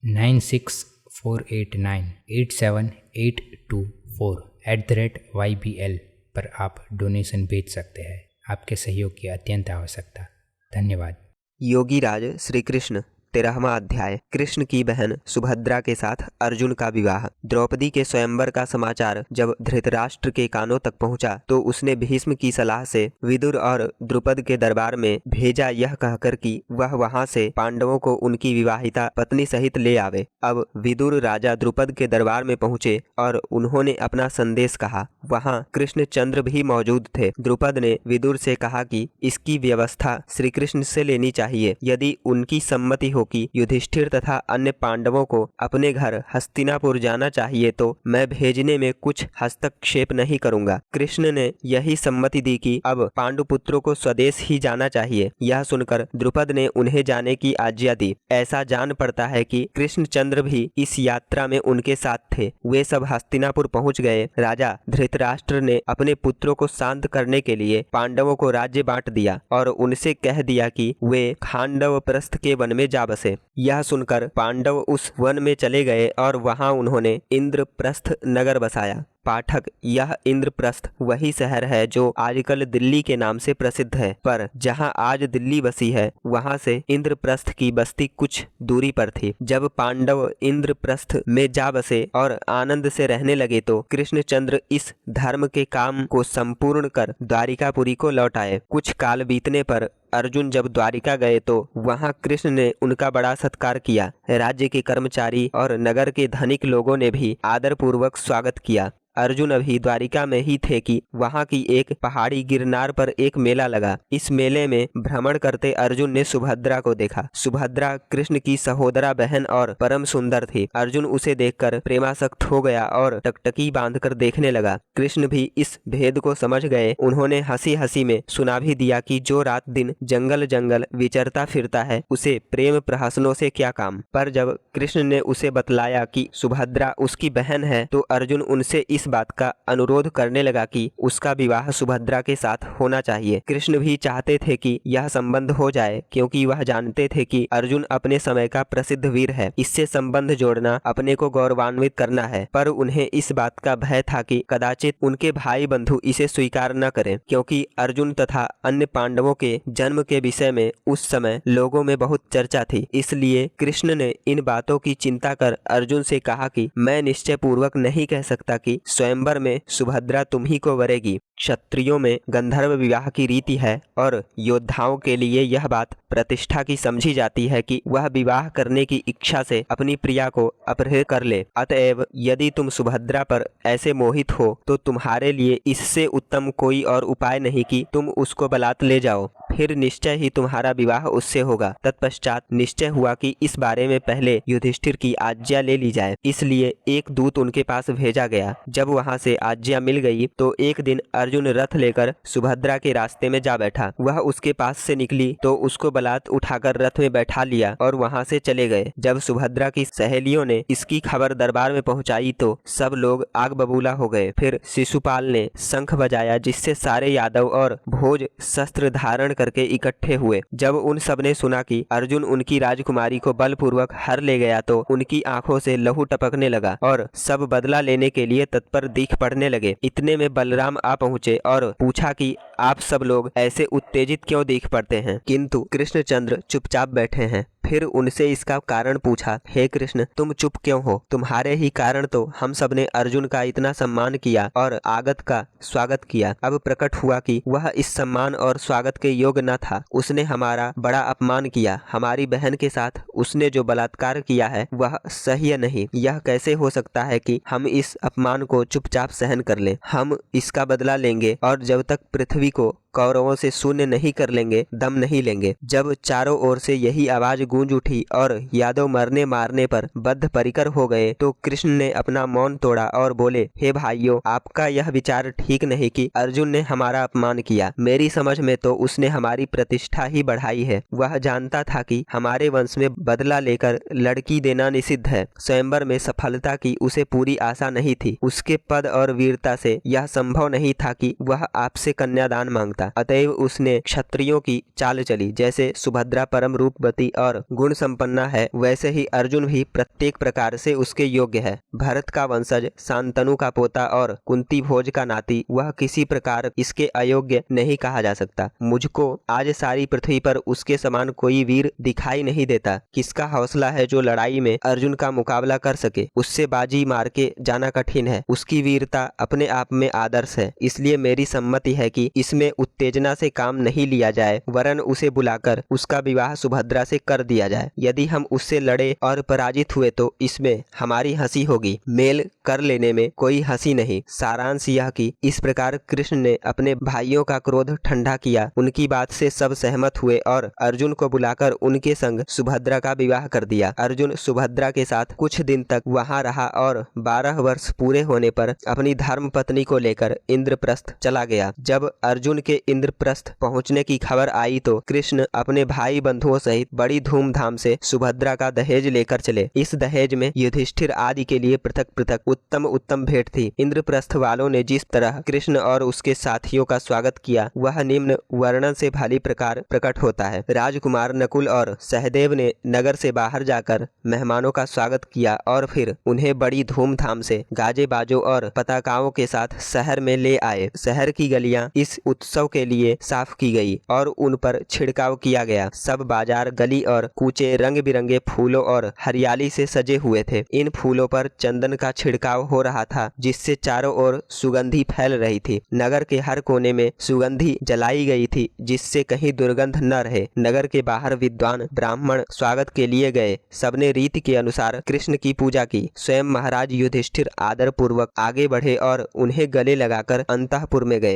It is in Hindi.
9648987824 पर आप डोनेशन भेज सकते हैं। आपके सहयोग की अत्यंत आवश्यकता। धन्यवाद। योगी राज श्री कृष्ण 13वां अध्याय। कृष्ण की बहन सुभद्रा के साथ अर्जुन का विवाह। द्रौपदी के स्वयंवर का समाचार जब धृतराष्ट्र के कानों तक पहुंचा तो उसने भीष्म की सलाह से विदुर और द्रुपद के दरबार में भेजा, यह कहकर कि वह वहां से पांडवों को उनकी विवाहिता पत्नी सहित ले आवे। अब विदुर राजा द्रुपद के दरबार में पहुंचे और उन्होंने अपना संदेश कहा। वहां कृष्णचंद्र भी मौजूद थे। द्रुपद ने विदुर से कहा कि इसकी व्यवस्था श्री कृष्ण से लेनी चाहिए। यदि उनकी सम्मति हो कि युधिष्ठिर तथा अन्य पांडवों को अपने घर हस्तिनापुर जाना चाहिए तो मैं भेजने में कुछ हस्तक्षेप नहीं करूंगा। कृष्ण ने यही सम्मति दी कि अब पांडुपुत्रों को स्वदेश ही जाना चाहिए। यह सुनकर द्रुपद ने उन्हें जाने की आज्ञा दी। ऐसा जान पड़ता है कि कृष्णचंद्र भी इस यात्रा में उनके साथ थे। वे सब हस्तिनापुर पहुंच गए। राजा धृतराष्ट्र ने अपने पुत्रों को शांत करने के लिए पांडवों को राज्य बांट दिया और उनसे कह दिया कि वे खांडवप्रस्थ के वन में जा बसे। यह सुनकर पांडव उस वन में चले गए और वहां उन्होंने इंद्रप्रस्थ नगर बसाया। पाठक, यह इंद्रप्रस्थ वही शहर है जो आजकल दिल्ली के नाम से प्रसिद्ध है, पर जहां आज दिल्ली बसी है वहां से इंद्रप्रस्थ की बस्ती कुछ दूरी पर थी। जब पांडव इंद्रप्रस्थ में जा बसे और आनंद से रहने लगे तो कृष्णचंद्र इस धर्म के काम को संपूर्ण कर द्वारिकापुरी को लौट आए। कुछ काल बीतने पर अर्जुन जब द्वारिका गए तो वहां कृष्ण ने उनका बड़ा सत्कार किया। राज्य के कर्मचारी और नगर के धनिक लोगों ने भी आदरपूर्वक स्वागत किया। अर्जुन अभी द्वारिका में ही थे कि वहां की एक पहाड़ी गिरनार पर एक मेला लगा। इस मेले में भ्रमण करते अर्जुन ने सुभद्रा को देखा। सुभद्रा कृष्ण की सहोदरा बहन और परम सुंदर थी। अर्जुन उसे देखकर प्रेमासक्त हो गया और टकटकी बांधकर देखने लगा। कृष्ण भी इस भेद को समझ गए। उन्होंने हंसी हंसी में सुना भी दिया कि जो रात दिन जंगल जंगल विचरता फिरता है उसे प्रेम प्रहसनों से क्या काम। पर जब कृष्ण ने उसे बतलाया कि सुभद्रा उसकी बहन है तो अर्जुन उनसे इस बात का अनुरोध करने लगा कि उसका विवाह सुभद्रा के साथ होना चाहिए। कृष्ण भी चाहते थे कि यह संबंध हो जाए, क्योंकि वह जानते थे कि अर्जुन अपने समय का प्रसिद्ध वीर है। इससे संबंध जोड़ना अपने को गौरवान्वित करना है। पर उन्हें इस बात का भय था कि कदाचित उनके भाई बंधु इसे स्वीकार न करें, क्योंकि अर्जुन तथा अन्य पांडवों के जन्म के विषय में उस समय लोगों में बहुत चर्चा थी। इसलिए कृष्ण ने इन बातों की चिंता कर अर्जुन से कहा कि मैं निश्चय पूर्वक नहीं कह सकता कि स्वयंवर में सुभद्रा तुम ही को वरेगी। क्षत्रियों में गंधर्व विवाह की रीति है और योद्धाओं के लिए यह बात प्रतिष्ठा की समझी जाती है कि वह विवाह करने की इच्छा से अपनी प्रिया को अपहृत कर ले। अतएव यदि तुम सुभद्रा पर ऐसे मोहित हो तो तुम्हारे लिए इससे उत्तम कोई और उपाय नहीं कि तुम उसको बलात् ले जाओ, फिर निश्चय ही तुम्हारा विवाह उससे होगा। तत्पश्चात निश्चय हुआ कि इस बारे में पहले युधिष्ठिर की आज्ञा ले ली जाए। इसलिए एक दूत उनके पास भेजा गया। जब वहां से आज्ञा मिल गई तो एक दिन अर्जुन रथ लेकर सुभद्रा के रास्ते में जा बैठा। वह उसके पास से निकली तो उसको बलात् उठाकर रथ में बैठा लिया और वहां से चले गए। जब सुभद्रा की सहेलियों ने इसकी खबर दरबार में पहुंचाई तो सब लोग आग बबूला हो गए। फिर शिशुपाल ने शंख बजाया, जिससे सारे यादव और भोज शस्त्र धारण करके इकट्ठे हुए। जब उन सब ने सुना कि अर्जुन उनकी राजकुमारी को बलपूर्वक हर ले गया तो उनकी आंखों से लहू टपकने लगा और सब बदला लेने के लिए तत्पर दिख पड़ने लगे। इतने में बलराम आ पहुंचे और पूछा कि आप सब लोग ऐसे उत्तेजित क्यों दिख पड़ते हैं, किंतु कृष्णचंद्र चुपचाप बैठे हैं। फिर उनसे इसका कारण पूछा, हे कृष्ण, तुम चुप क्यों हो? तुम्हारे ही कारण तो हम सब ने अर्जुन का इतना सम्मान किया और आगत का स्वागत किया। अब प्रकट हुआ कि वह इस सम्मान और स्वागत के योग्य न था। उसने हमारा बड़ा अपमान किया। हमारी बहन के साथ उसने जो बलात्कार किया है वह सह्य नहीं। यह कैसे हो सकता है कि हम इस अपमान को चुपचाप सहन कर लें? हम इसका बदला लेंगे और जब तक पृथ्वी को कौरवों से शून्य नहीं कर लेंगे दम नहीं लेंगे। जब चारों ओर से यही आवाज गूंज उठी और यादव मरने मारने पर बद्ध परिकर हो गए तो कृष्ण ने अपना मौन तोड़ा और बोले, हे भाइयों, आपका यह विचार ठीक नहीं कि अर्जुन ने हमारा अपमान किया। मेरी समझ में तो उसने हमारी प्रतिष्ठा ही बढ़ाई है। वह जानता था कि हमारे वंश में बदला लेकर लड़की देना निषिद्ध है। स्वयंवर में सफलता की उसे पूरी आशा नहीं थी। उसके पद और वीरता से यह संभव नहीं था कि वह आपसे कन्यादान मांगता। सकता, अतएव उसने क्षत्रियों की चाल चली। जैसे सुभद्रा परम रूपवती और गुण संपन्ना है, वैसे ही अर्जुन भी प्रत्येक प्रकार से उसके योग्य है। भरत का वंशज, शांतनु का पोता और कुंती भोज का नाती, वह किसी प्रकार इसके अयोग्य नहीं कहा जा सकता। मुझको आज सारी पृथ्वी पर उसके समान कोई वीर दिखाई नहीं देता। किसका हौसला है जो लड़ाई में अर्जुन का मुकाबला कर सके? उससे बाजी मार के जाना कठिन है। उसकी वीरता अपने आप में आदर्श है। इसलिए मेरी सम्मति है कि इसमें उत्तेजना से काम नहीं लिया जाए, वरन उसे बुलाकर उसका विवाह सुभद्रा से कर दिया जाए। यदि हम उससे लड़े और पराजित हुए तो इसमें हमारी हंसी होगी, मेल कर लेने में कोई हंसी नहीं। सारांश यह कि इस प्रकार कृष्ण ने अपने भाइयों का क्रोध ठंडा किया। उनकी बात से सब सहमत हुए और अर्जुन को बुलाकर उनके संग सुभद्रा का विवाह कर दिया। अर्जुन सुभद्रा के साथ कुछ दिन तक वहां रहा और 12 वर्ष पूरे होने पर अपनी धर्म पत्नी को लेकर इंद्रप्रस्थ चला गया। जब अर्जुन के इंद्रप्रस्थ पहुंचने की खबर आई तो कृष्ण अपने भाई बंधुओं सहित बड़ी धूमधाम से सुभद्रा का दहेज लेकर चले। इस दहेज में युधिष्ठिर आदि के लिए पृथक पृथक उत्तम उत्तम भेंट थी। इंद्रप्रस्थ वालों ने जिस तरह कृष्ण और उसके साथियों का स्वागत किया, वह निम्न वर्णन से भली प्रकार प्रकट होता है। राजकुमार नकुल और सहदेव ने नगर से बाहर जाकर मेहमानों का स्वागत किया और फिर उन्हें बड़ी धूमधाम से गाजे बाजों और पताकाओं के साथ शहर में ले आए। शहर की गलियां इस उत्सव के लिए साफ की गई और उन पर छिड़काव किया गया। सब बाजार, गली और कूचे रंग बिरंगे फूलों और हरियाली से सजे हुए थे। इन फूलों पर चंदन का छिड़काव हो रहा था, जिससे चारों ओर सुगंधी फैल रही थी। नगर के हर कोने में सुगंधी जलाई गई थी, जिससे कहीं दुर्गंध न रहे। नगर के बाहर विद्वान ब्राह्मण स्वागत के लिए गए। सबने रीति के अनुसार कृष्ण की पूजा की। स्वयं महाराज युधिष्ठिर आदर पूर्वक आगे बढ़े और उन्हें गले लगाकर अंतःपुर में गए।